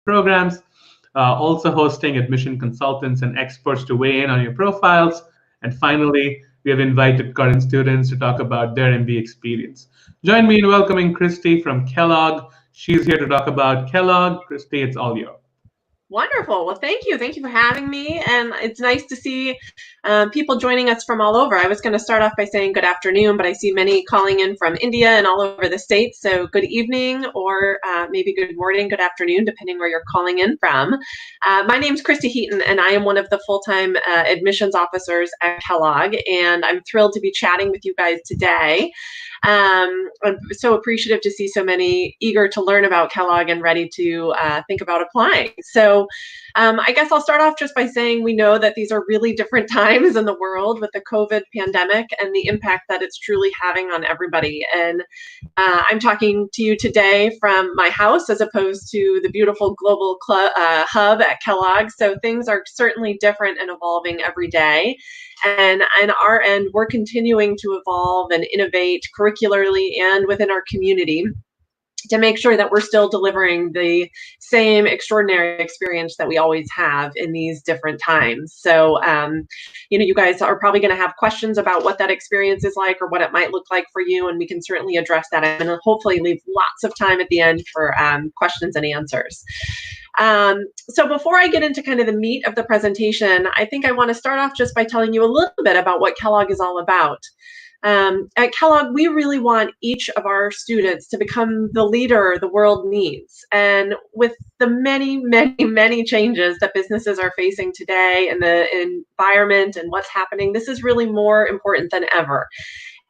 Programs, also hosting admission consultants and experts to weigh in on your profiles. And finally, we have invited current students to talk about their MBA experience. Join me in welcoming Christy from Kellogg. She's here to talk about Kellogg. Christy, it's all yours. Wonderful. Well, thank you. Thank you for having me. And it's nice to see people joining us from all over. I was going to start off by saying good afternoon, but I see many calling in from India and all over the States. So good evening, or maybe good morning, good afternoon, depending where you're calling in from. My name's Christy Heaton, and I am one of the full-time admissions officers at Kellogg. And I'm thrilled to be chatting with you guys today. I'm so appreciative to see so many eager to learn about Kellogg and ready to think about applying. So I guess I'll start off just by saying we know that these are really different times in the world with the COVID pandemic and the impact that it's truly having on everybody. And I'm talking to you today from my house as opposed to the beautiful global hub at Kellogg. So things are certainly different and evolving every day. And on our end, we're continuing to evolve and innovate curricularly and within our community to make sure that we're still delivering the same extraordinary experience that we always have in these different times. So, you guys are probably going to have questions about what that experience is like or what it might look like for you, and we can certainly address that and hopefully leave lots of time at the end for questions and answers. So before I get into kind of the meat of the presentation, I think I want to start off just by telling you a little bit about what Kellogg is all about. At Kellogg, we really want each of our students to become the leader the world needs. And with the many, many, many changes that businesses are facing today and the environment and what's happening, this is really more important than ever.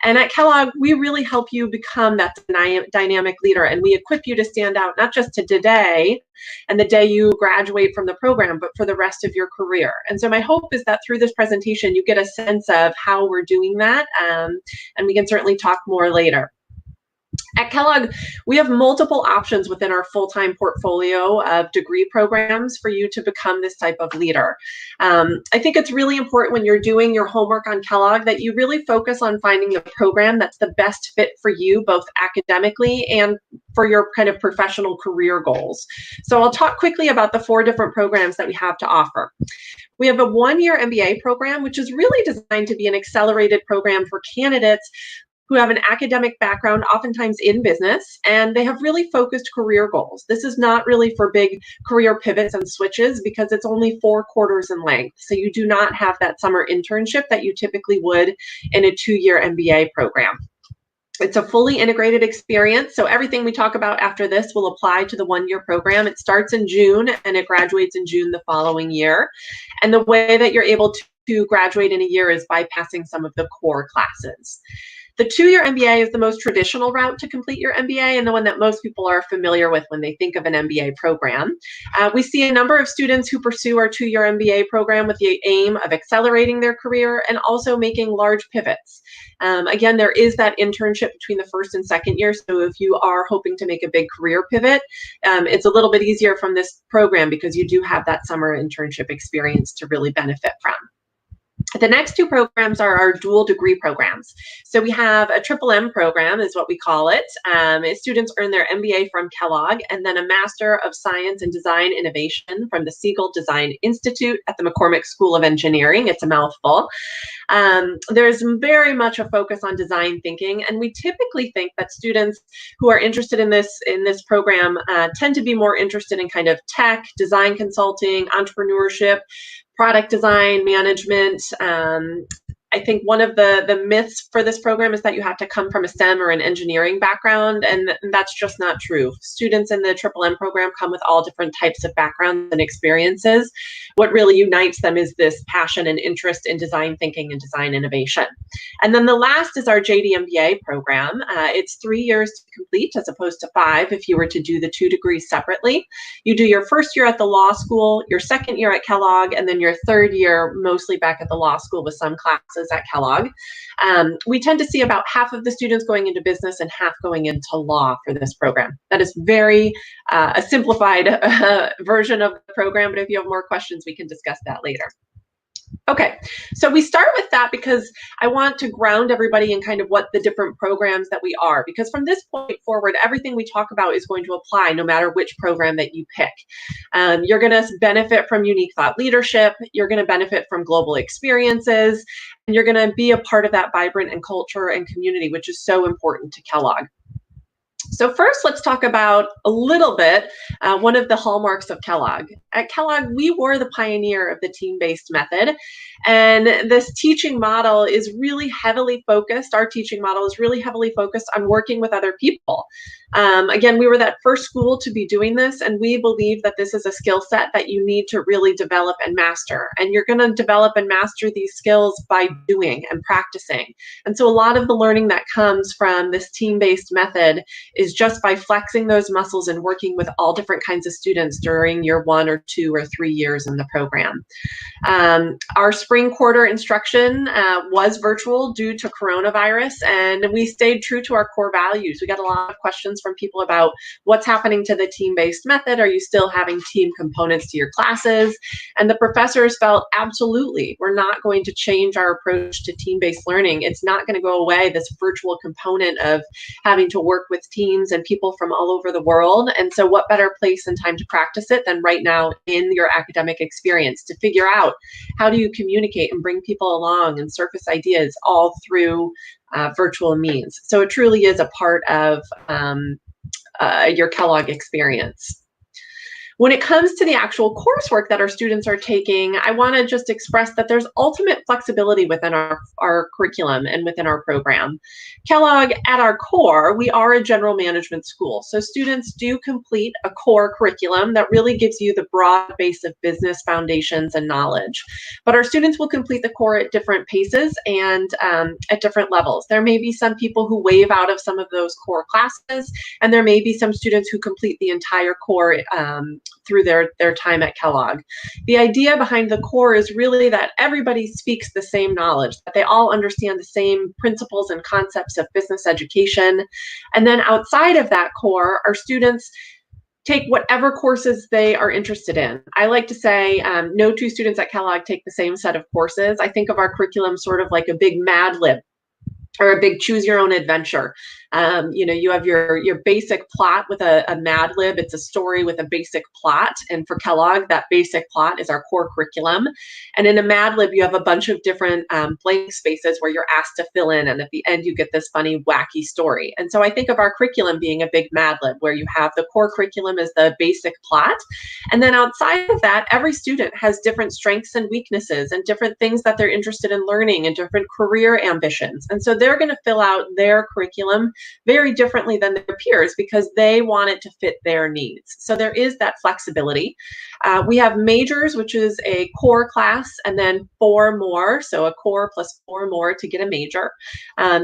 And at Kellogg, we really help you become that dynamic leader, and we equip you to stand out not just to today and the day you graduate from the program, but for the rest of your career. And so my hope is that through this presentation, you get a sense of how we're doing that, and we can certainly talk more later. At Kellogg, we have multiple options within our full-time portfolio of degree programs for you to become this type of leader. I think it's really important when you're doing your homework on Kellogg that you really focus on finding the program that's the best fit for you, both academically and for your kind of professional career goals. So I'll talk quickly about the 4 different programs that we have to offer. We have a 1-year MBA program, which is really designed to be an accelerated program for candidates who have an academic background, oftentimes in business, and they have really focused career goals. This is not really for big career pivots and switches because it's only 4 quarters in length. So you do not have that summer internship that you typically would in a 2-year MBA program. It's a fully integrated experience, so everything we talk about after this will apply to the 1-year program. It starts in June and it graduates in June the following year. And the way that you're able to graduate in a year is by passing some of the core classes. The 2-year MBA is the most traditional route to complete your MBA and the one that most people are familiar with when they think of an MBA program. We see a number of students who pursue our 2-year MBA program with the aim of accelerating their career and also making large pivots. Again, there is that internship between the 1st and 2nd year, so if you are hoping to make a big career pivot, it's a little bit easier from this program because you do have that summer internship experience to really benefit from. The next 2 programs are our dual degree programs. So we have a Triple M program is what we call it. Students earn their MBA from Kellogg and then a Master of Science and Design Innovation from the Siegel Design Institute at the McCormick School of Engineering. It's a mouthful. There's very much a focus on design thinking, and we typically think that students who are interested in this program tend to be more interested in kind of tech, design consulting, entrepreneurship, product design, management. I think one of the myths for this program is that you have to come from a STEM or an engineering background, and that's just not true. Students in the Triple M program come with all different types of backgrounds and experiences. What really unites them is this passion and interest in design thinking and design innovation. And then the last is our JD MBA program. It's 3 years to complete as opposed to 5 if you were to do the 2 degrees separately. You do your 1st year at the law school, your 2nd year at Kellogg, and then your 3rd year mostly back at the law school with some classes at Kellogg. We tend to see about half of the students going into business and half going into law for this program. That is very a simplified version of the program, but if you have more questions, we can discuss that later. Okay, so we start with that because I want to ground everybody in kind of what the different programs that we are, because from this point forward, everything we talk about is going to apply no matter which program that you pick. You're going to benefit from unique thought leadership, you're going to benefit from global experiences, and you're going to be a part of that vibrant and culture and community, which is so important to Kellogg. So first, let's talk about a little bit one of the hallmarks of Kellogg. At Kellogg, we were the pioneer of the team-based method, and this teaching model is really heavily focused. Our teaching model is really heavily focused on working with other people. Again, we were that first school to be doing this, and we believe that this is a skill set that you need to really develop and master. And you're going to develop and master these skills by doing and practicing. And so a lot of the learning that comes from this team-based method is just by flexing those muscles and working with all different kinds of students during your 1 or 2 or 3 years in the program. Our spring quarter instruction was virtual due to coronavirus, and we stayed true to our core values. We got a lot of questions from people about what's happening to the team-based method. Are you still having team components to your classes? And the professors felt absolutely, we're not going to change our approach to team-based learning. It's not going to go away, this virtual component of having to work with teams and people from all over the world. And so what better place and time to practice it than right now in your academic experience to figure out how do you communicate and bring people along and surface ideas all through virtual means. So it truly is a part of your Kellogg experience. When it comes to the actual coursework that our students are taking, I want to just express that there's ultimate flexibility within our curriculum and within our program. Kellogg, at our core, we are a general management school. So students do complete a core curriculum that really gives you the broad base of business foundations and knowledge. But our students will complete the core at different paces and at different levels. There may be some people who waive out of some of those core classes, and there may be some students who complete the entire core through their time at Kellogg. The idea behind the core is really that everybody speaks the same knowledge, that they all understand the same principles and concepts of business education. And then outside of that core, our students take whatever courses they are interested in. I like to say no two students at Kellogg take the same set of courses. I think of our curriculum sort of like a big Mad Lib or a big choose your own adventure. You have your basic plot with a Mad Lib. It's a story with a basic plot. And for Kellogg, that basic plot is our core curriculum. And in a Mad Lib, you have a bunch of different blank spaces where you're asked to fill in. And at the end, you get this funny, wacky story. And so I think of our curriculum being a big Mad Lib where you have the core curriculum as the basic plot. And then outside of that, every student has different strengths and weaknesses and different things that they're interested in learning and different career ambitions. And so they're going to fill out their curriculum very differently than their peers because they want it to fit their needs. So there is that flexibility. We have majors, which is a core class, and then 4 more. So a core plus 4 more to get a major.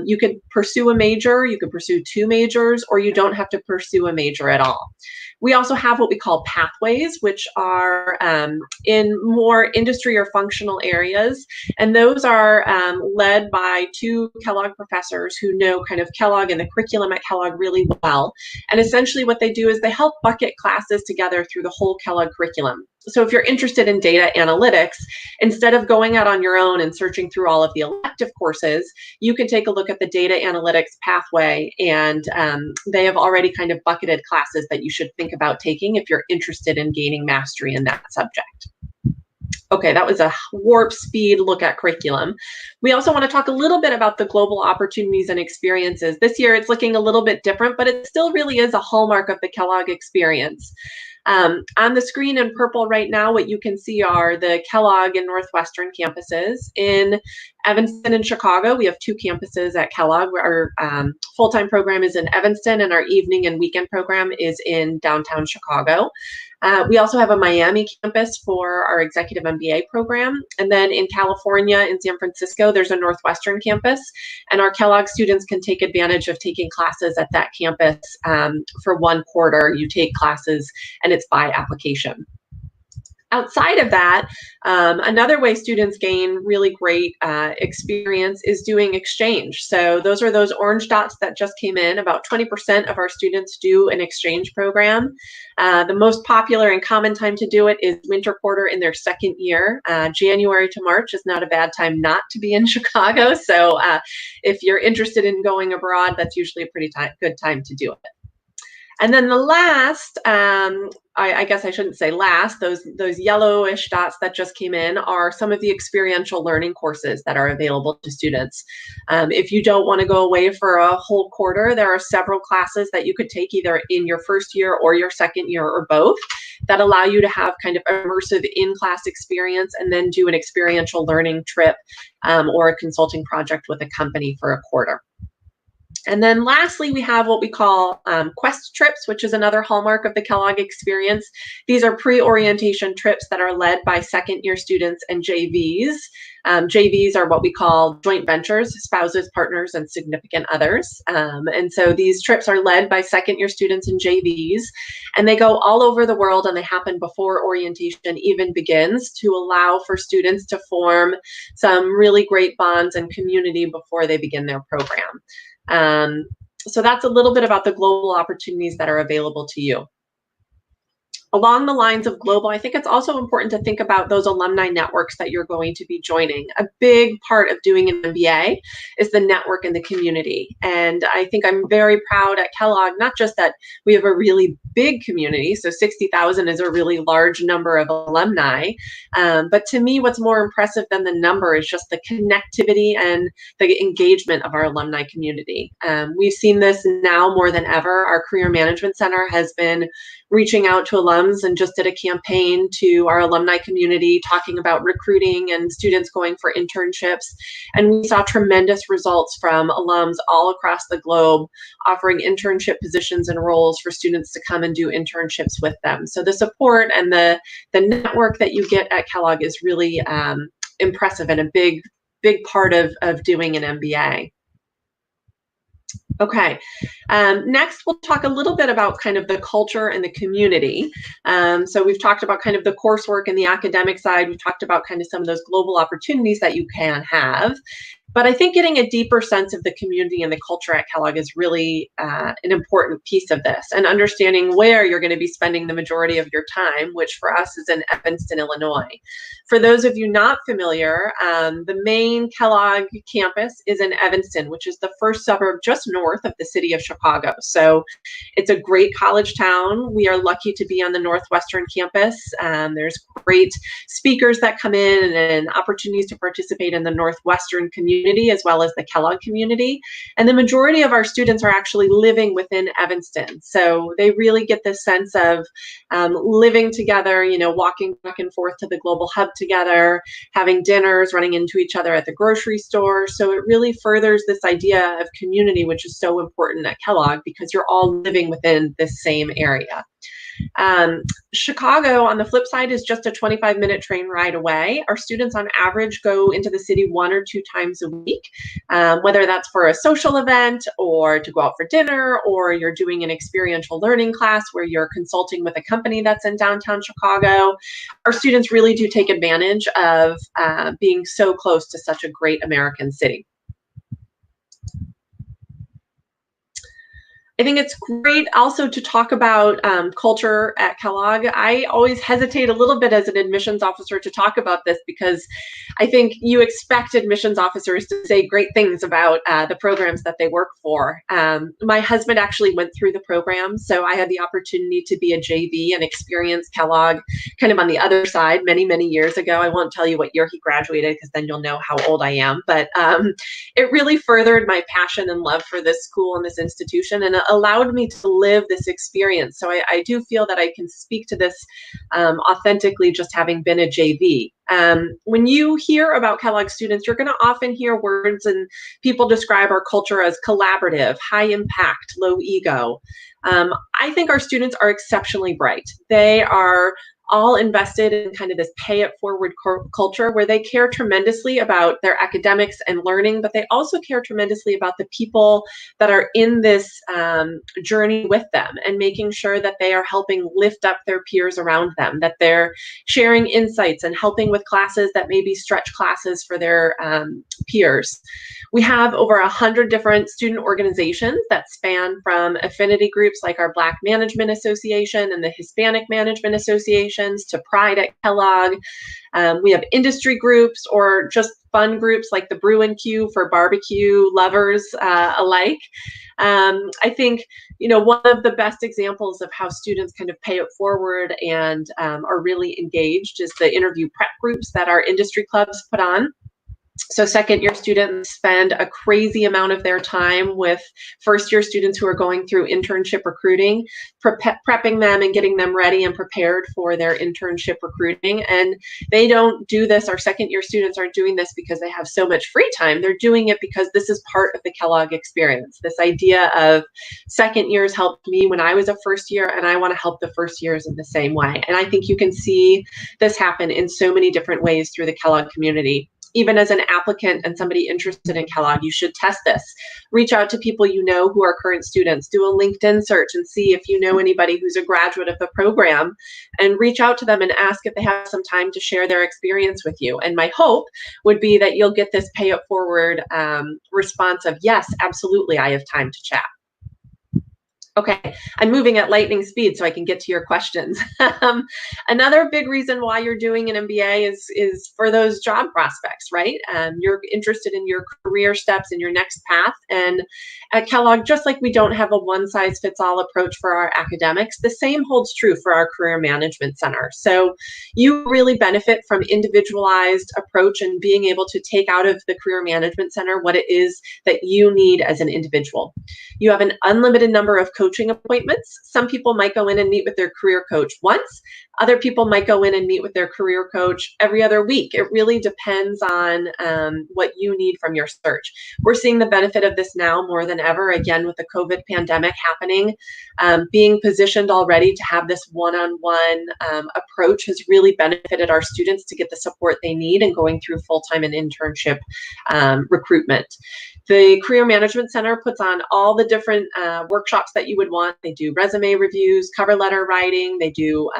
You could pursue a major, you could pursue 2 majors, or you don't have to pursue a major at all. We also have what we call pathways, which are in more industry or functional areas. And those are led by 2 Kellogg professors who know kind of Kellogg and the curriculum at Kellogg really well. And essentially what they do is they help bucket classes together through the whole Kellogg curriculum. So if you're interested in data analytics, instead of going out on your own and searching through all of the elective courses, you can take a look at the data analytics pathway, and they have already kind of bucketed classes that you should think about taking if you're interested in gaining mastery in that subject. Okay, that was a warp speed look at curriculum. We also want to talk a little bit about the global opportunities and experiences. This year it's looking a little bit different, but it still really is a hallmark of the Kellogg experience. On the screen in purple right now, what you can see are the Kellogg and Northwestern campuses. In Evanston and Chicago, we have 2 campuses at Kellogg. Our full-time program is in Evanston, and our evening and weekend program is in downtown Chicago. We also have a Miami campus for our executive MBA program. And then in California, in San Francisco, there's a Northwestern campus. And our Kellogg students can take advantage of taking classes at that campus for 1 quarter. You take classes and it's by application. Outside of that, another way students gain really great experience is doing exchange. So those are those orange dots that just came in. About 20% of our students do an exchange program. The most popular and common time to do it is winter quarter in their second year. January to March is not a bad time not to be in Chicago. So if you're interested in going abroad, that's usually a pretty good time to do it. And then the last, I guess I shouldn't say last, those yellowish dots that just came in are some of the experiential learning courses that are available to students. If you don't want to go away for a whole quarter, there are several classes that you could take either in your first year or your second year or both that allow you to have kind of immersive in-class experience and then do an experiential learning trip or a consulting project with a company for a quarter. And then lastly, we have what we call quest trips, which is another hallmark of the Kellogg experience. These are pre-orientation trips that are led by second year students and JVs. JVs are what we call joint ventures, spouses, partners, and significant others. And so these trips are led by second year students and JVs, and they go all over the world, and they happen before orientation even begins to allow for students to form some really great bonds and community before they begin their program. So that's a little bit about the global opportunities that are available to you. Along the lines of global, I think it's also important to think about those alumni networks that you're going to be joining. A big part of doing an MBA is the network in the community. And I think I'm very proud at Kellogg, not just that we have a really big community, so 60,000 is a really large number of alumni, but to me, what's more impressive than the number is just the connectivity and the engagement of our alumni community. We've seen this now more than ever. Our Career Management Center has been reaching out to alums and just did a campaign to our alumni community talking about recruiting and students going for internships. And we saw tremendous results from alums all across the globe offering internship positions and roles for students to come and do internships with them. So the support and the network that you get at Kellogg is really impressive and a big part of doing an MBA. Okay, next we'll talk a little bit about kind of the culture and the community. So we've talked about kind of the coursework and the academic side. We've talked about kind of some of those global opportunities that you can have. But I think getting a deeper sense of the community and the culture at Kellogg is really an important piece of this, and understanding where you're going to be spending the majority of your time, which for us is in Evanston, Illinois. For those of you not familiar, the main Kellogg campus is in Evanston, which is the first suburb just north of the city of Chicago. So it's a great college town. We are lucky to be on the Northwestern campus. There's great speakers that come in and opportunities to participate in the Northwestern community as well as the Kellogg community. And the majority of our students are actually living within Evanston. So they really get this sense of living together, you know, walking back and forth to the global hub together, having dinners, running into each other at the grocery store. So it really furthers this idea of community, which is so important at Kellogg because you're all living within this same area. Chicago, on the flip side, is just a 25-minute train ride away. Our students on average go into the city 1 or 2 times a week, whether that's for a social event or to go out for dinner, or you're doing an experiential learning class where you're consulting with a company that's in downtown Chicago. Our students really do take advantage of being so close to such a great American city. I think it's great also to talk about culture at Kellogg. I always hesitate a little bit as an admissions officer to talk about this because I think you expect admissions officers to say great things about the programs that they work for. My husband actually went through the program, so I had the opportunity to be a JV and experience Kellogg kind of on the other side many, many years ago. I won't tell you what year he graduated because then you'll know how old I am, but it really furthered my passion and love for this school and this institution, and allowed me to live this experience. So I do feel that I can speak to this authentically, just having been a JV. When you hear about Kellogg students, you're going to often hear words and people describe our culture as collaborative, high impact, low ego. I think our students are exceptionally bright. They are all invested in kind of this pay it forward culture where they care tremendously about their academics and learning, but they also care tremendously about the people that are in this journey with them and making sure that they are helping lift up their peers around them, that they're sharing insights and helping with classes that may be stretch classes for their peers. We have over 100 different student organizations that span from affinity groups like our Black Management Association and the Hispanic Management Associations to Pride at Kellogg. We have industry groups or just fun groups like the Brew and Q for barbecue lovers alike. I think, one of the best examples of how students kind of pay it forward and are really engaged is the interview prep groups that our industry clubs put on. So second-year students spend a crazy amount of their time with first-year students who are going through internship recruiting, prepping them and getting them ready and prepared for their internship recruiting. And they don't do this, our second-year students aren't doing this because they have so much free time. They're doing it because this is part of the Kellogg experience. This idea of second years helped me when I was a first year, and I want to help the first years in the same way. And I think you can see this happen in so many different ways through the Kellogg community. Even as an applicant and somebody interested in Kellogg, you should test this. Reach out to people you know who are current students. Do a LinkedIn search and see if you know anybody who's a graduate of the program, and reach out to them and ask if they have some time to share their experience with you. And my hope would be that you'll get this pay it forward response of, yes, absolutely, I have time to chat. Okay, I'm moving at lightning speed so I can get to your questions. Another big reason why you're doing an MBA is for those job prospects, right? You're interested in your career steps and your next path. And at Kellogg, just like we don't have a one-size-fits-all approach for our academics, the same holds true for our Career Management Center. So you really benefit from individualized approach and being able to take out of the Career Management Center what it is that you need as an individual. You have an unlimited number of coaching appointments. Some people might go in and meet with their career coach once. Other people might go in and meet with their career coach every other week. It really depends on what you need from your search. We're seeing the benefit of this now more than ever, again, with the COVID pandemic happening. Being positioned already to have this one-on-one approach has really benefited our students to get the support they need and going through full-time and internship recruitment. The Career Management Center puts on all the different workshops that you would want. They do resume reviews, cover letter writing, they do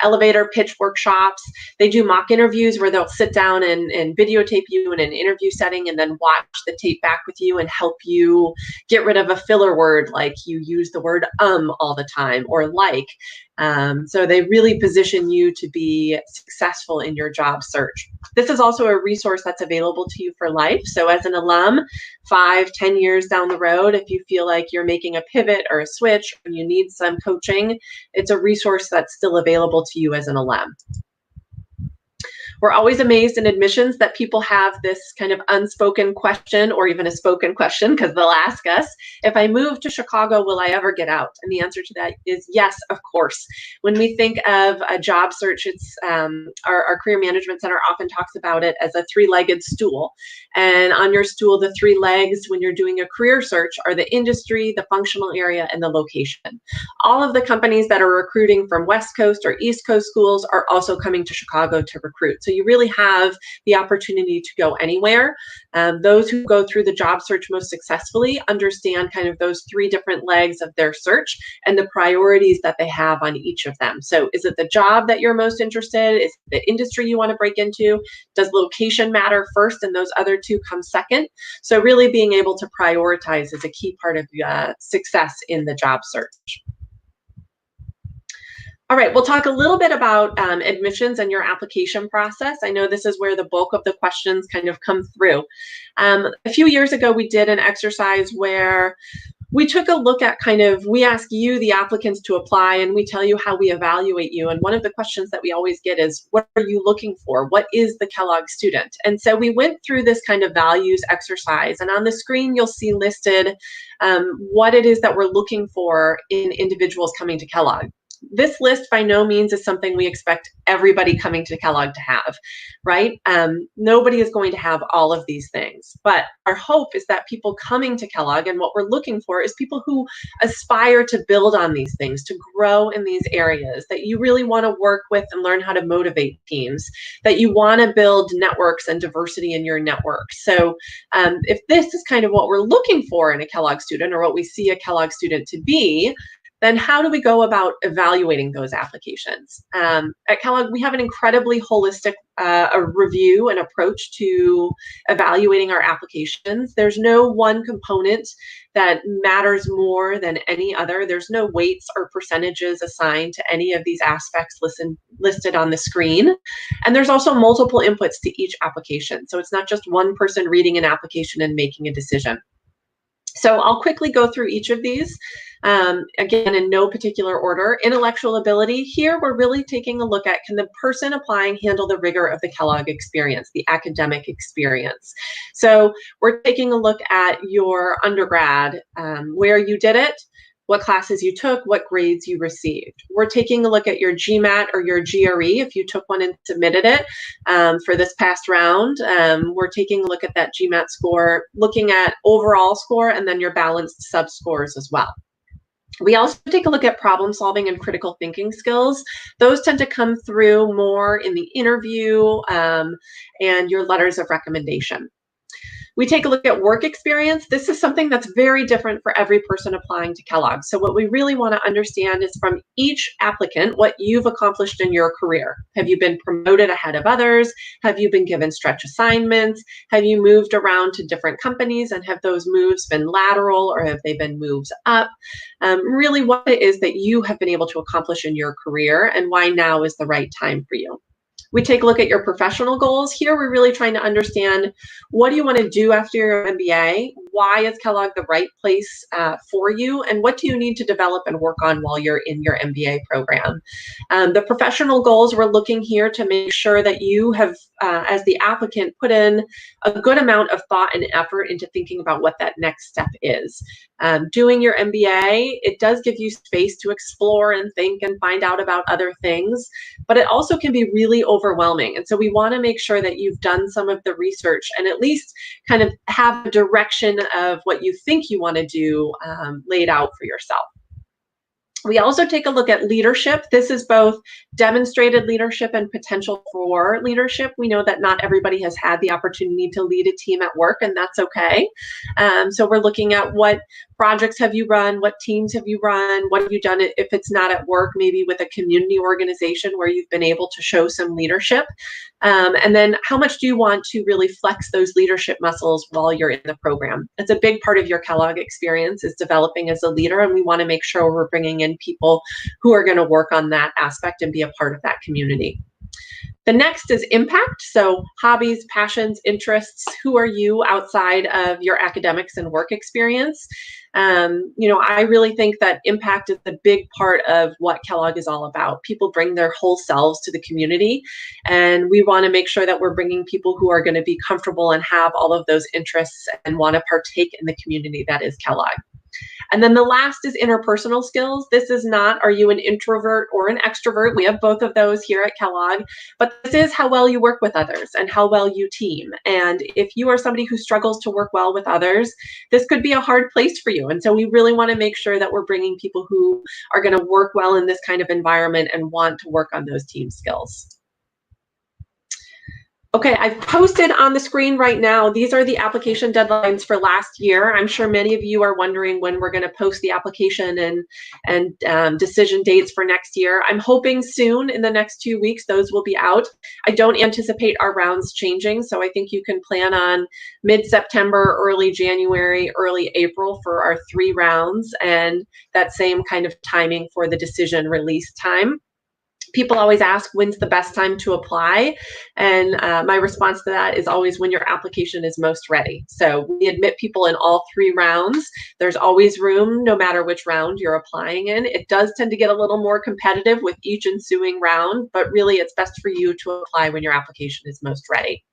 elevator pitch workshops. They do mock interviews where they'll sit down and videotape you in an interview setting and then watch the tape back with you and help you get rid of a filler word like you use the word all the time or like. So they really position you to be successful in your job search. This is also a resource that's available to you for life. So as an alum, 5-10 years down the road, if you feel like you're making a pivot or a switch and you need some coaching, it's a resource that's still available to you as an alum. We're always amazed in admissions that people have this kind of unspoken question or even a spoken question because they'll ask us, if I move to Chicago, will I ever get out? And the answer to that is yes, of course. When we think of a job search, it's our Career Management Center often talks about it as a three-legged stool. And on your stool, the three legs when you're doing a career search are the industry, the functional area, and the location. All of the companies that are recruiting from West Coast or East Coast schools are also coming to Chicago to recruit. So you really have the opportunity to go anywhere. Those who go through the job search most successfully understand kind of those three different legs of their search and the priorities that they have on each of them. So is it the job that you're most interested in? Is it the industry you want to break into? Does location matter first and those other two come second? So really being able to prioritize is a key part of success in the job search. All right, we'll talk a little bit about admissions and your application process. I know this is where the bulk of the questions kind of come through. A few years ago, we did an exercise where we took a look at we ask you, the applicants, to apply, and we tell you how we evaluate you. And one of the questions that we always get is, what are you looking for? What is the Kellogg student? And so we went through this kind of values exercise, and on the screen, you'll see listed what it is that we're looking for in individuals coming to Kellogg. This list by no means is something we expect everybody coming to Kellogg to have, right? Nobody is going to have all of these things, but our hope is that people coming to Kellogg, and what we're looking for is people who aspire to build on these things, to grow in these areas, that you really want to work with and learn how to motivate teams, that you want to build networks and diversity in your network. So if this is kind of what we're looking for in a Kellogg student, or what we see a Kellogg student to be, then how do we go about evaluating those applications? At Kellogg, we have an incredibly holistic review and approach to evaluating our applications. There's no one component that matters more than any other. There's no weights or percentages assigned to any of these aspects listed on the screen. And there's also multiple inputs to each application. So it's not just one person reading an application and making a decision. So I'll quickly go through each of these. Again, in no particular order. Intellectual ability, here we're really taking a look at, can the person applying handle the rigor of the Kellogg experience, the academic experience? So we're taking a look at your undergrad, where you did it, what classes you took, what grades you received. We're taking a look at your GMAT or your GRE, if you took one and submitted it for this past round. We're taking a look at that GMAT score, looking at overall score, and then your balanced sub-scores as well. We also take a look at problem solving and critical thinking skills. Those tend to come through more in the interview and your letters of recommendation. We take a look at work experience. This is something that's very different for every person applying to Kellogg. So what we really want to understand is from each applicant what you've accomplished in your career. Have you been promoted ahead of others? Have you been given stretch assignments? Have you moved around to different companies, and have those moves been lateral or have they been moves up? Really what it is that you have been able to accomplish in your career and why now is the right time for you. We take a look at your professional goals. Here, we're really trying to understand, what do you want to do after your MBA? Why is Kellogg the right place for you? And what do you need to develop and work on while you're in your MBA program? The professional goals, we're looking here to make sure that you have, as the applicant, put in a good amount of thought and effort into thinking about what that next step is. Doing your MBA, it does give you space to explore and think and find out about other things, but it also can be really overwhelming. And so we want to make sure that you've done some of the research and at least kind of have a direction of what you think you want to do laid out for yourself. We also take a look at leadership. This is both demonstrated leadership and potential for leadership. We know that not everybody has had the opportunity to lead a team at work, and that's okay. So we're looking at what projects have you run, what teams have you run, what have you done if it's not at work, maybe with a community organization where you've been able to show some leadership. And then how much do you want to really flex those leadership muscles while you're in the program? It's a big part of your Kellogg experience is developing as a leader, and we want to make sure we're bringing in people who are going to work on that aspect and be a part of that community. The next is impact. So hobbies, passions, interests. Who are you outside of your academics and work experience? I really think that impact is a big part of what Kellogg is all about. People bring their whole selves to the community, and we want to make sure that we're bringing people who are going to be comfortable and have all of those interests and want to partake in the community that is Kellogg. And then the last is interpersonal skills. This is not, are you an introvert or an extrovert? We have both of those here at Kellogg, but this is how well you work with others and how well you team. And if you are somebody who struggles to work well with others, this could be a hard place for you. And so we really want to make sure that we're bringing people who are going to work well in this kind of environment and want to work on those team skills. Okay, I've posted on the screen right now, these are the application deadlines for last year. I'm sure many of you are wondering when we're going to post the application and decision dates for next year. I'm hoping soon, in the next 2 weeks, those will be out. I don't anticipate our rounds changing, so I think you can plan on mid-September, early January, early April for our 3 rounds, and that same kind of timing for the decision release time. People always ask, when's the best time to apply? And my response to that is always when your application is most ready. So we admit people in all 3 rounds. There's always room, no matter which round you're applying in. It does tend to get a little more competitive with each ensuing round, but really it's best for you to apply when your application is most ready.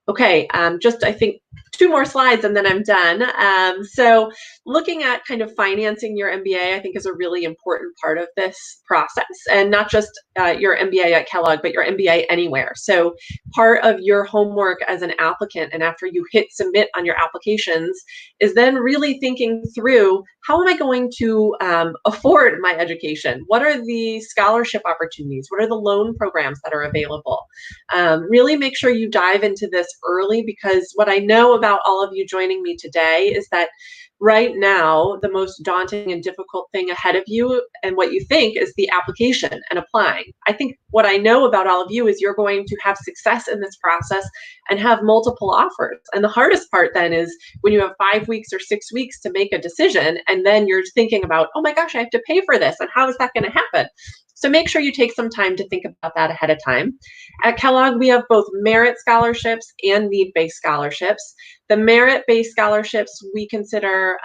Okay, just I think 2 more slides and then I'm done. So looking at kind of financing your MBA, I think is a really important part of this process, and not just your MBA at Kellogg, but your MBA anywhere. So part of your homework as an applicant, and after you hit submit on your applications, is then really thinking through, how am I going to afford my education? What are the scholarship opportunities? What are the loan programs that are available? Really make sure you dive into this early, because what I know about all of you joining me today is that right now, the most daunting and difficult thing ahead of you and what you think is the application and applying. I think what I know about all of you is you're going to have success in this process and have multiple offers. And the hardest part then is when you have 5 weeks or 6 weeks to make a decision, and then you're thinking about, oh my gosh, I have to pay for this, and how is that going to happen? So make sure you take some time to think about that ahead of time. At Kellogg, we have both merit scholarships and need-based scholarships. The merit-based scholarships, we consider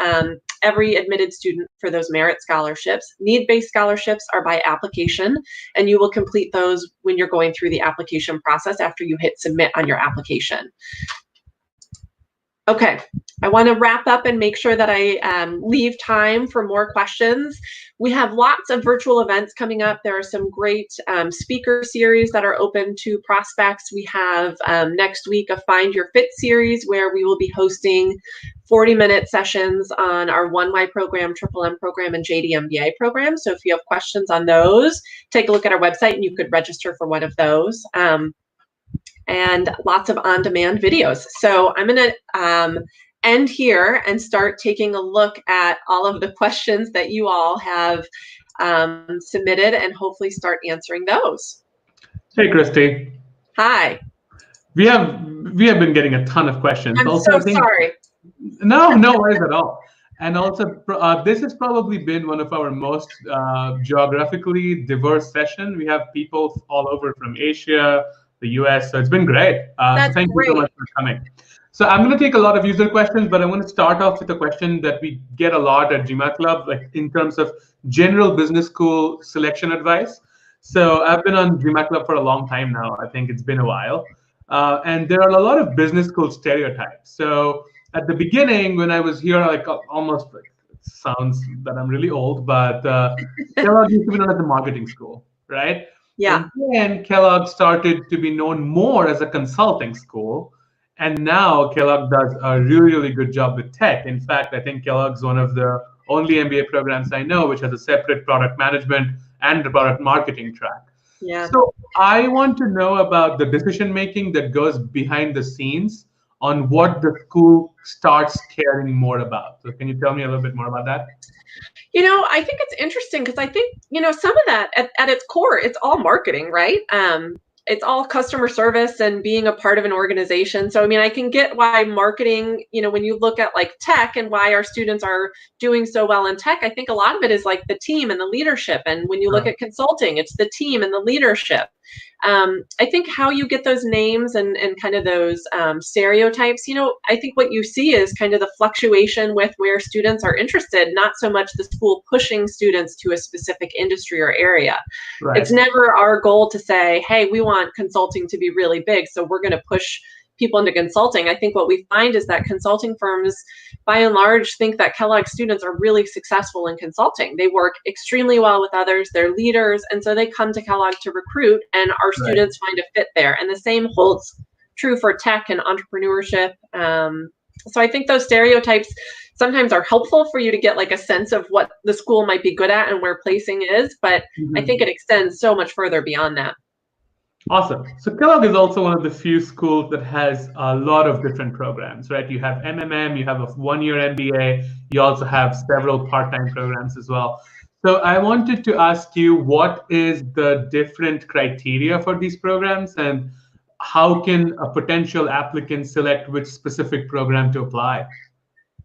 every admitted student for those merit scholarships. Need-based scholarships are by application, and you will complete those when you're going through the application process after you hit submit on your application. Okay, I want to wrap up and make sure that I leave time for more questions. We have lots of virtual events coming up. There are some great speaker series that are open to prospects. We have next week a Find Your Fit series, where we will be hosting 40-minute sessions on our 1Y program, Triple M program, and JD MBA program. So if you have questions on those, take a look at our website and you could register for one of those. And lots of on-demand videos. So I'm going to end here and start taking a look at all of the questions that you all have submitted, and hopefully start answering those. Hey, Christy. Hi. We have been getting a ton of questions. I'm also, so sorry. No worries at all. And also, this has probably been one of our most geographically diverse sessions. We have people all over from Asia, the US, so it's been great. So thank you so much for coming. So I'm going to take a lot of user questions, but I want to start off with a question that we get a lot at GMAT Club, like in terms of general business school selection advice. So I've been on GMAT Club for a long time now. I think it's been a while. And there are a lot of business school stereotypes. So at the beginning, when I was here, like almost like, it sounds that I'm really old, but Kellogg used to be known as the marketing school, right? Yeah. And then Kellogg started to be known more as a consulting school. And now Kellogg does a really, really good job with tech. In fact, I think Kellogg's one of the only MBA programs I know which has a separate product management and the product marketing track. Yeah. So I want to know about the decision-making that goes behind the scenes on what the school starts caring more about. So can you tell me a little bit more about that? You know, I think it's interesting because I think, you know, some of that at its core, it's all marketing, right? It's all customer service and being a part of an organization. So, I mean, I can get why marketing, you know, when you look at like tech and why our students are doing so well in tech, I think a lot of it is like the team and the leadership. And when you look at consulting, it's the team and the leadership. I think how you get those names and kind of those stereotypes, you know, I think what you see is kind of the fluctuation with where students are interested, not so much the school pushing students to a specific industry or area. Right. It's never our goal to say, hey, we want consulting to be really big, so we're going to push people into consulting. I think what we find is that consulting firms, by and large, think that Kellogg students are really successful in consulting. They work extremely well with others, they're leaders, and so they come to Kellogg to recruit, and our students find a fit there. And the same holds true for tech and entrepreneurship. So I think those stereotypes sometimes are helpful for you to get like a sense of what the school might be good at and where placing is, but I think it extends so much further beyond that. Awesome. So Kellogg is also one of the few schools that has a lot of different programs, right? You have MMM, you have a one-year MBA, you also have several part-time programs as well. So I wanted to ask you, what is the different criteria for these programs, and how can a potential applicant select which specific program to apply?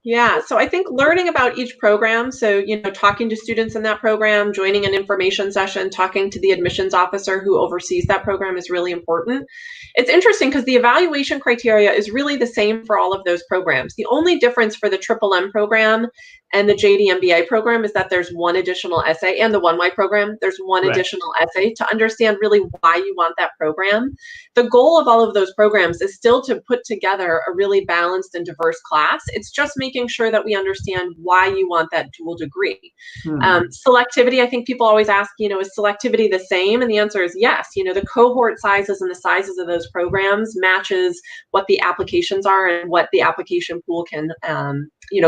Yeah, so I think learning about each program, so, you know, talking to students in that program, joining an information session, talking to the admissions officer who oversees that program is really important. It's interesting because the evaluation criteria is really the same for all of those programs. The only difference for the Triple M program and the JD MBA program is that there's one additional essay, and the 1Y program, there's one additional essay to understand really why you want that program. The goal of all of those programs is still to put together a really balanced and diverse class. It's just making sure that we understand why you want that dual degree. Selectivity, I think people always ask, is selectivity the same? And the answer is yes. The cohort sizes and the sizes of those programs matches what the applications are and what the application pool can,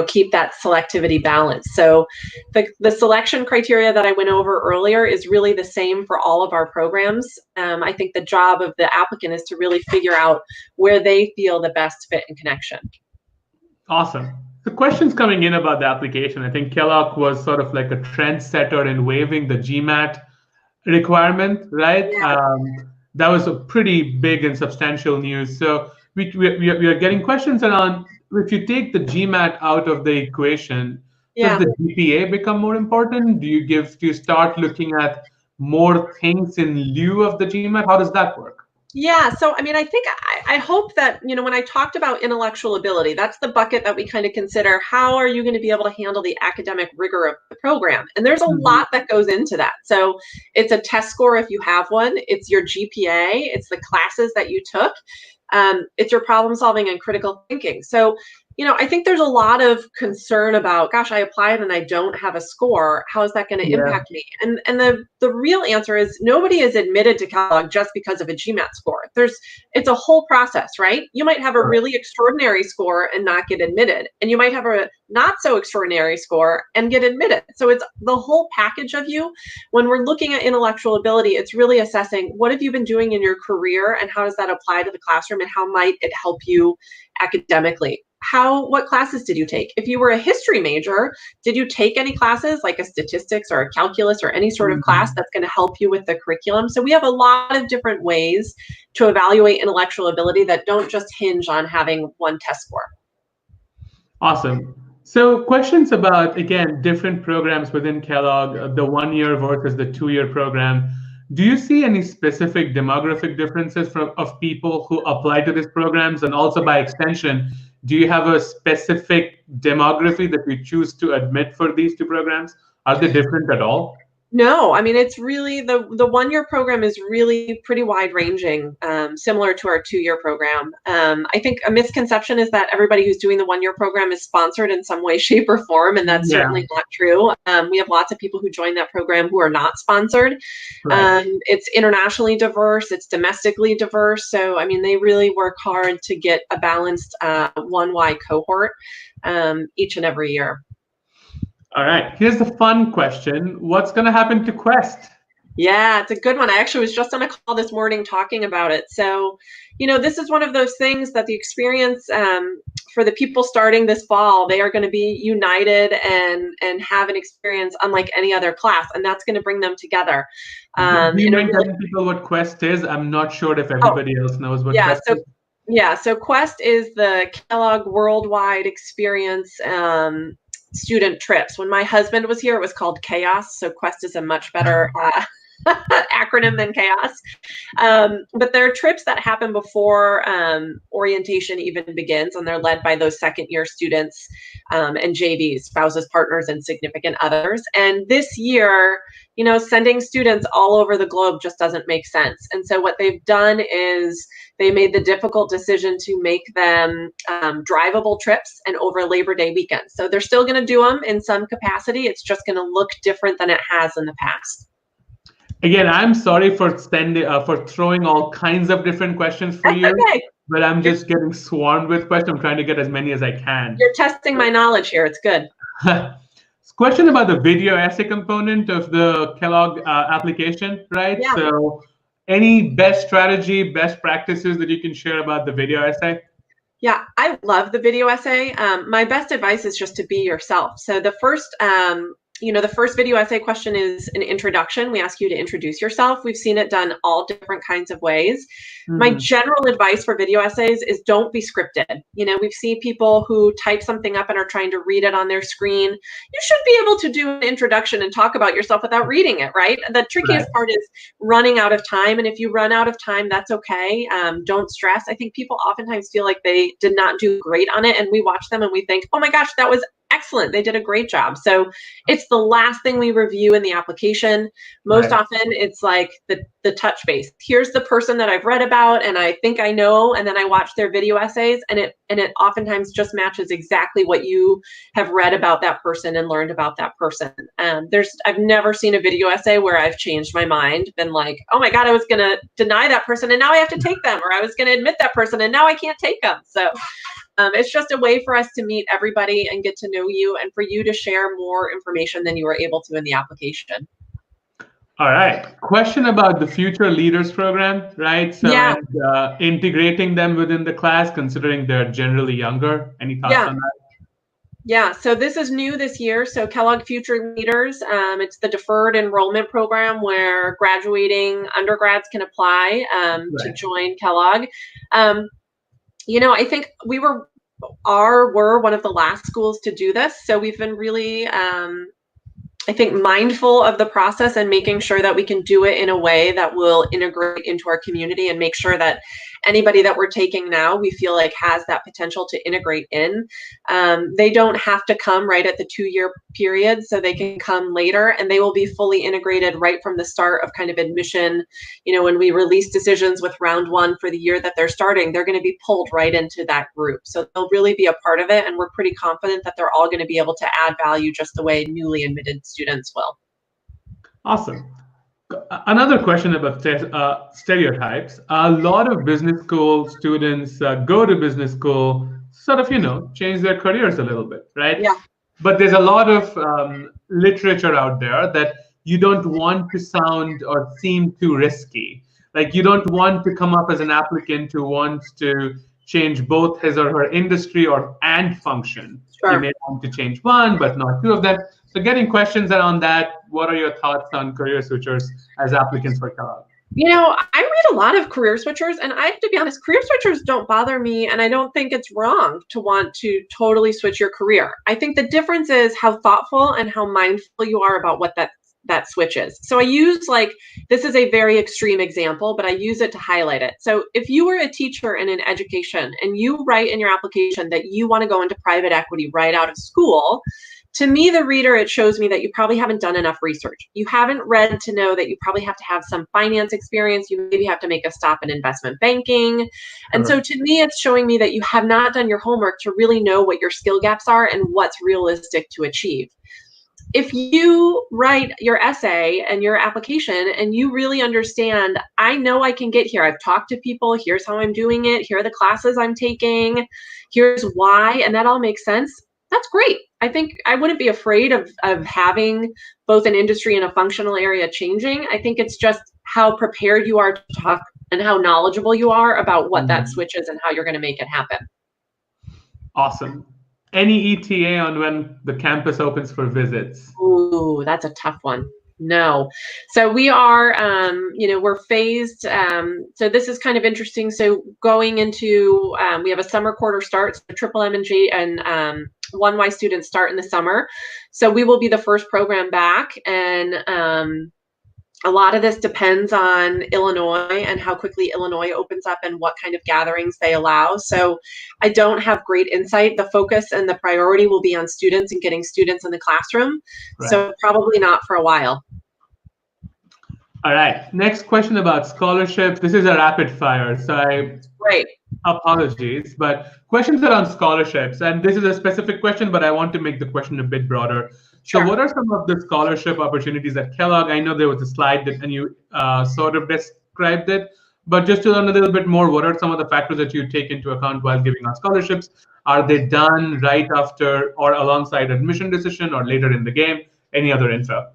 keep that selectivity balance. So the selection criteria that I went over earlier is really the same for all of our programs. I think the job of the applicant is to really figure out where they feel the best fit and connection. Awesome. The questions coming in about the application, I think Kellogg was sort of like a trendsetter in waiving the GMAT requirement, right? Yeah. That was a pretty big and substantial news. So we are getting questions around, if you take the GMAT out of the equation, does the GPA become more important? Do you start looking at more things in lieu of the GMAT? How does that work? Yeah, so I hope that, when I talked about intellectual ability, that's the bucket that we kind of consider. How are you going to be able to handle the academic rigor of the program? And there's a lot that goes into that. So it's a test score if you have one, it's your GPA, it's the classes that you took, it's your problem solving and critical thinking. So I think there's a lot of concern about, gosh, I applied and I don't have a score. How is that going to impact me? And the real answer is nobody is admitted to Kellogg just because of a GMAT score. It's a whole process, right? You might have a really extraordinary score and not get admitted, and you might have a not so extraordinary score and get admitted. So it's the whole package of you. When we're looking at intellectual ability, it's really assessing what have you been doing in your career and how does that apply to the classroom and how might it help you academically. What classes did you take? If you were a history major, did you take any classes like a statistics or a calculus or any sort of class that's going to help you with the curriculum? So we have a lot of different ways to evaluate intellectual ability that don't just hinge on having one test score. Awesome. So questions about, again, different programs within Kellogg, the 1-year versus the 2-year program. Do you see any specific demographic differences of people who apply to these programs? And also by extension, do you have a specific demography that you choose to admit for these two programs? Are they different at all? No, it's really the 1-year program is really pretty wide ranging, similar to our 2-year program. I think a misconception is that everybody who's doing the 1-year program is sponsored in some way, shape, or form, and that's certainly not true. We have lots of people who join that program who are not sponsored. It's internationally diverse, it's domestically diverse. So, they really work hard to get a balanced 1Y cohort each and every year. All right, here's the fun question. What's going to happen to Quest? Yeah, it's a good one. I actually was just on a call this morning talking about it. So, this is one of those things that the experience for the people starting this fall, they are going to be united and have an experience unlike any other class, and that's going to bring them together. Do you mind telling people what Quest is? I'm not sure if everybody else knows what Quest is. Yeah, so Quest is the Kellogg Worldwide Experience student trips. When my husband was here, it was called Chaos. So Quest is a much better acronym than Chaos. But there are trips that happen before orientation even begins, and they're led by those second-year students and JVs, spouses, partners, and significant others. And this year, sending students all over the globe just doesn't make sense. And so what they've done is they made the difficult decision to make them drivable trips and over Labor Day weekend. So they're still going to do them in some capacity. It's just going to look different than it has in the past. Again, I'm sorry for throwing all kinds of different questions for you, but I'm just getting swarmed with questions. I'm trying to get as many as I can. You're testing my knowledge here. It's good. Question about the video essay component of the Kellogg application, right? Yeah. So any best strategy, best practices that you can share about the video essay? Yeah, I love the video essay. My best advice is just to be yourself. So the first video essay question is an introduction. We ask you to introduce yourself. We've seen it done all different kinds of ways. My general advice for video essays is don't be scripted. We've seen people who type something up and are trying to read it on their screen. You should be able to do an introduction and talk about yourself without reading it, right? The trickiest part is running out of time. And if you run out of time, that's okay. Don't stress. I think people oftentimes feel like they did not do great on it. And we watch them and we think, oh my gosh, that was excellent. They did a great job. So it's the last thing we review in the application. Most often it's like the touch base. Here's the person that I've read about and I think I know, and then I watch their video essays, and it oftentimes just matches exactly what you have read about that person and learned about that person. I've never seen a video essay where I've changed my mind, been like, oh my God, I was gonna deny that person and now I have to take them, or I was gonna admit that person and now I can't take them. So it's just a way for us to meet everybody and get to know you, and for you to share more information than you were able to in the application. All right. Question about the Future Leaders Program, right? So, Yeah. and, integrating them within the class, considering they're generally younger. Any thoughts on that? Yeah, so this is new this year. So Kellogg Future Leaders, it's the deferred enrollment program where graduating undergrads can apply to join Kellogg. I think we were one of the last schools to do this. So we've been really, I think, mindful of the process and making sure that we can do it in a way that will integrate into our community and make sure that anybody that we're taking now, we feel like has that potential to integrate in. They don't have to come right at the 2-year period, so they can come later, and they will be fully integrated right from the start of kind of admission. When we release decisions with round 1 for the year that they're starting, they're going to be pulled right into that group. So they'll really be a part of it, and we're pretty confident that they're all going to be able to add value just the way newly admitted students will. Awesome. Another question about stereotypes. A lot of business school students go to business school, sort of, change their careers a little bit, right? Yeah. But there's a lot of literature out there that you don't want to sound or seem too risky. Like, you don't want to come up as an applicant who wants to change both his or her industry and function. Sure. You may want to change one, but not 2 of them. So getting questions around that, what are your thoughts on career switchers as applicants for Kellogg? I read a lot of career switchers, and I have to be honest, career switchers don't bother me, and I don't think it's wrong to want to totally switch your career. I think the difference is how thoughtful and how mindful you are about what that switch is. So I use, this is a very extreme example, but I use it to highlight it. So if you were a teacher in an education and you write in your application that you want to go into private equity right out of school, to me, the reader, it shows me that you probably haven't done enough research. You haven't read to know that you probably have to have some finance experience. You maybe have to make a stop in investment banking. And so to me, it's showing me that you have not done your homework to really know what your skill gaps are and what's realistic to achieve. If you write your essay and your application and you really understand, I know I can get here. I've talked to people. Here's how I'm doing it. Here are the classes I'm taking. Here's why. And that all makes sense. That's great. I think I wouldn't be afraid of having both an industry and a functional area changing. I think it's just how prepared you are to talk and how knowledgeable you are about what that switch is and how you're going to make it happen. Awesome. Any ETA on when the campus opens for visits? Ooh, that's a tough one. No. So we are, we're phased. So this is kind of interesting. So going into, we have a summer quarter start. So triple M and G and 1Y students start in the summer. So we will be the first program back. And a lot of this depends on Illinois and how quickly Illinois opens up and what kind of gatherings they allow. So I don't have great insight. The focus and the priority will be on students and getting students in the classroom. Right. So probably not for a while. All right. Next question about scholarships. This is a rapid fire. So apologies, but questions around scholarships. And this is a specific question, but I want to make the question a bit broader. So what are some of the scholarship opportunities at Kellogg? I know there was a slide and you sort of described it, but just to learn a little bit more, what are some of the factors that you take into account while giving out scholarships? Are they done right after or alongside admission decision or later in the game? Any other info?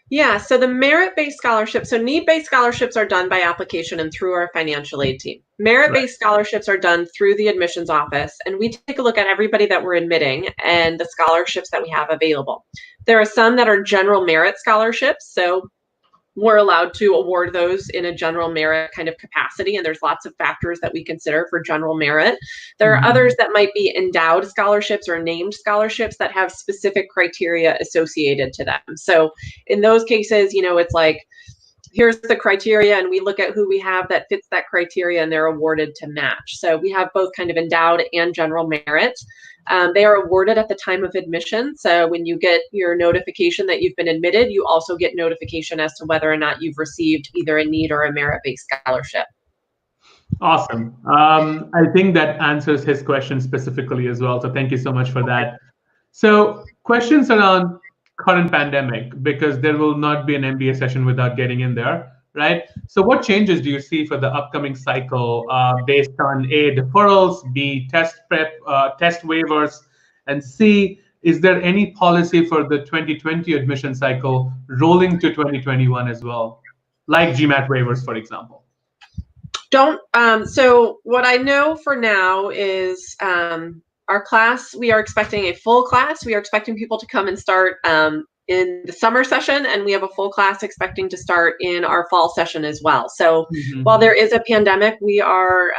Yeah, so the merit-based scholarships, so need-based scholarships are done by application and through our financial aid team. Merit-based scholarships are done through the admissions office, and we take a look at everybody that we're admitting and the scholarships that we have available. There are some that are general merit scholarships, so we're allowed to award those in a general merit kind of capacity, and there's lots of factors that we consider for general merit. There are others that might be endowed scholarships or named scholarships that have specific criteria associated to them. So in those cases, it's like, here's the criteria, and we look at who we have that fits that criteria, and they're awarded to match. So we have both kind of endowed and general merit. They are awarded at the time of admission. So when you get your notification that you've been admitted, you also get notification as to whether or not you've received either a need or a merit-based scholarship. Awesome. I think that answers his question specifically as well. So thank you so much for that. So questions around current pandemic, because there will not be an MBA session without getting in there, right? So what changes do you see for the upcoming cycle based on A, deferrals, B, test prep, test waivers, and C, is there any policy for the 2020 admission cycle rolling to 2021 as well, like GMAT waivers, for example? So what I know for now is our class, we are expecting a full class. We are expecting people to come and start in the summer session, and we have a full class expecting to start in our fall session as well. So while there is a pandemic, we are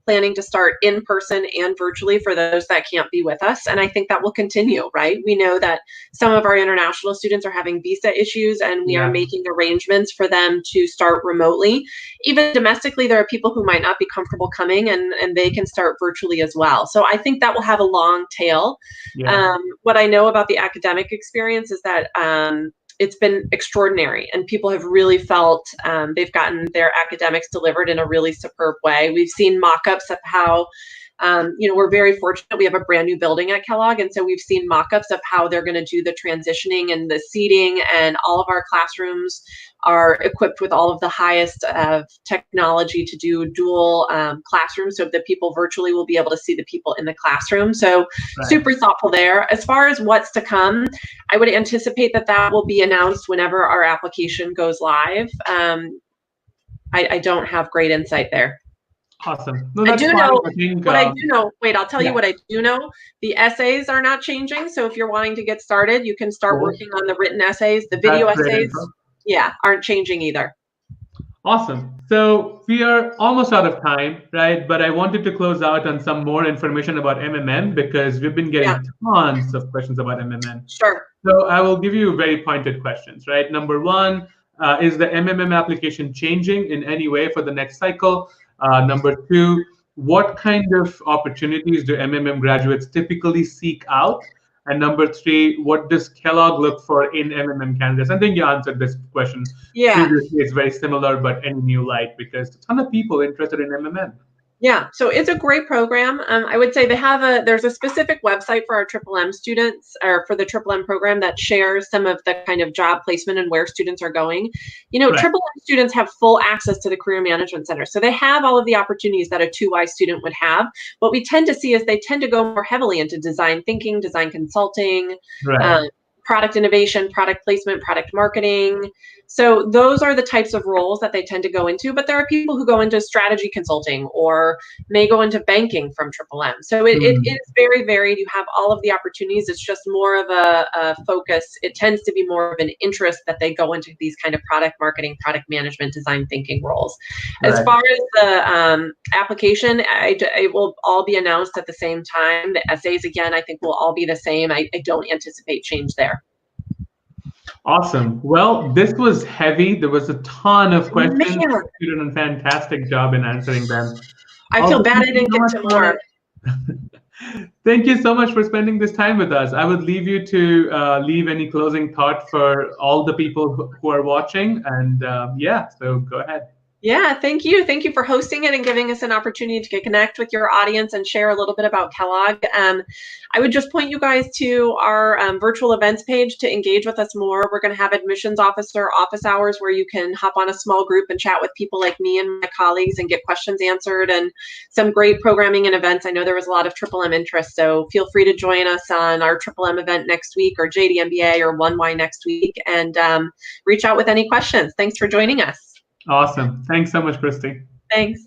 planning to start in person and virtually for those that can't be with us. And I think that will continue, right? We know that some of our international students are having visa issues, and we are making arrangements for them to start remotely. Even domestically, there are people who might not be comfortable coming, and they can start virtually as well. So I think that will have a long tail. What I know about the academic experience is that it's been extraordinary, and people have really felt they've gotten their academics delivered in a really superb way. We've seen mock-ups of how, we're very fortunate. We have a brand new building at Kellogg, and so we've seen mock-ups of how they're going to do the transitioning and the seating, and all of our classrooms are equipped with all of the highest technology to do dual classrooms, so that people virtually will be able to see the people in the classroom. So super thoughtful there. As far as what's to come, I would anticipate that will be announced whenever our application goes live. I don't have great insight there. Awesome. No, I do know what I do know. Wait, I'll tell you what I do know. The essays are not changing. So if you're wanting to get started, you can start working on the written essays. The video essays, aren't changing either. Awesome. So we are almost out of time, right? But I wanted to close out on some more information about MMM, because we've been getting tons of questions about MMM. Sure. So I will give you very pointed questions, right? Number one, is the MMM application changing in any way for the next cycle? Number two, what kind of opportunities do MMM graduates typically seek out? And number three, what does Kellogg look for in MMM candidates? I think you answered this question previously. It's very similar, but any new light, because a ton of people interested in MMM. Yeah, so it's a great program. I would say there's a specific website for our M students, or for the M program, that shares some of the kind of job placement and where students are going. M students have full access to the Career Management Center. So they have all of the opportunities that a 2Y student would have. What we tend to see is they tend to go more heavily into design thinking, design consulting, product innovation, product placement, product marketing. So those are the types of roles that they tend to go into, but there are people who go into strategy consulting or may go into banking from M. So it is very varied. You have all of the opportunities. It's just more of a focus. It tends to be more of an interest that they go into these kind of product marketing, product management, design thinking roles. As far as the application, it will all be announced at the same time. The essays, again, I think will all be the same. I don't anticipate change there. Awesome. Well, this was heavy. There was a ton of questions. You did a fantastic job in answering them. I feel bad I didn't get to more. Thank you so much for spending this time with us. I would leave you to leave any closing thought for all the people who are watching. And so go ahead. Yeah, thank you. Thank you for hosting it and giving us an opportunity to connect with your audience and share a little bit about Kellogg. I would just point you guys to our virtual events page to engage with us more. We're going to have admissions officer office hours where you can hop on a small group and chat with people like me and my colleagues and get questions answered, and some great programming and events. I know there was a lot of M interest, so feel free to join us on our M event next week, or JD MBA or 1Y next week, and reach out with any questions. Thanks for joining us. Awesome. Thanks so much, Christy. Thanks.